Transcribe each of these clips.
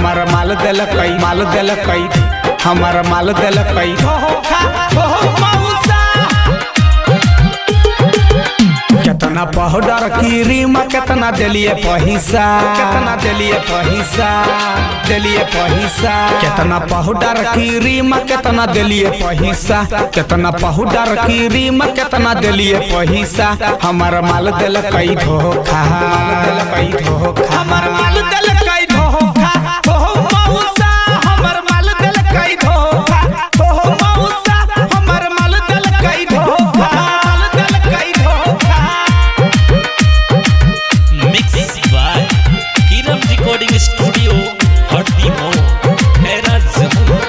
हमार माल दिल कई हमार माल दिल कई कितना पाउडर क्रीम कितना दिलिए पैसा कितना पाउडर क्रीम कितना दिलिए पैसा कितना पाउडर क्रीम कितना दिलिए पैसा हमार माल दिल कई धोखा हमार माल दिल कई धोखा हमार माल दिल कई धोखा हमार माल दिल कई धोखा रिकॉर्डिंग स्टूडियो हट्टी मो मेरा जहूर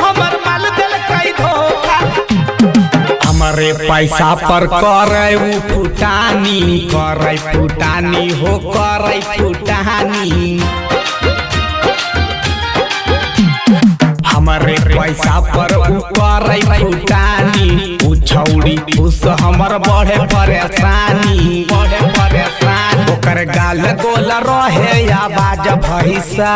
हमर माल दिल कई धोखा हमारे पैसा पर करे फुटानी हो करे फुटानी हमारे पैसा पर करे फुटानी छौड़ी खुश हमर बढ़े परेशानी ओकर गाल गोल रहे आवाज भैसा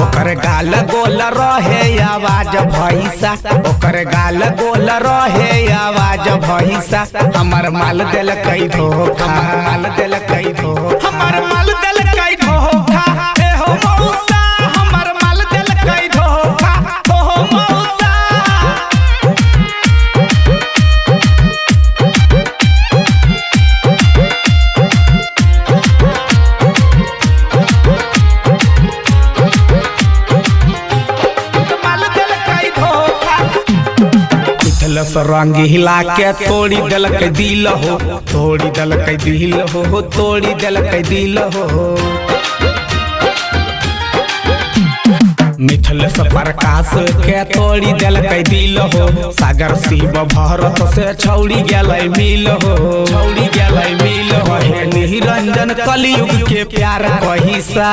ओकर गाल गोल रहे आवाज भैसा ओकर गाल गोल रहे आवाज भैसा हमर माल दिल कई धोखा हमार माल दिल कई धोखा हमार माल दिल कई धोखा ए हो मौसा हमार माल दिल कई धोखा हो मौसा रंग हिला के तोड़ी दिल के दिल हो तोड़ी दिल के दिल हो मिथिलेश प्रकाश के तोड़ी दिल के दिल हो सागर शिव भरत से छौड़ी गेलै मिल हो कहे निरंजन कलयुग के प्यार कहिसा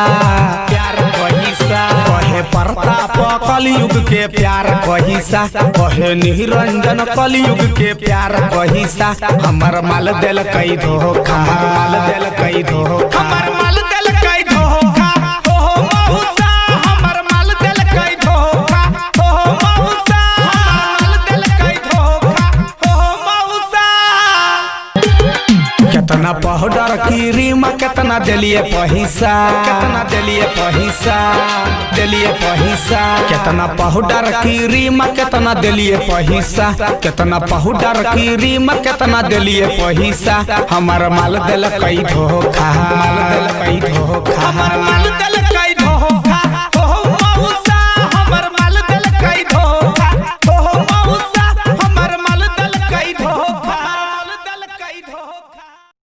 कहे प्रताप कलयुग के प्यार कहिसा कहे निरंजन कलयुग के प्यार कहिसा हमार माल दिल कई धोखा हमार माल दिल कई धोखा हमार माल दिल कई धोखा हो मौसा हमार माल दिल कई धोखा हो मौसा हमार माल दिल कई धोखा हो मौसा कितना पाउडर क्रीम कितना दिलिए पैसा कितना पाउडर क्रीम कितना दिलिए पैसा कितना पाउडर क्रीम कितना दिलिए पैसा हमार माल दिल कई धोखा।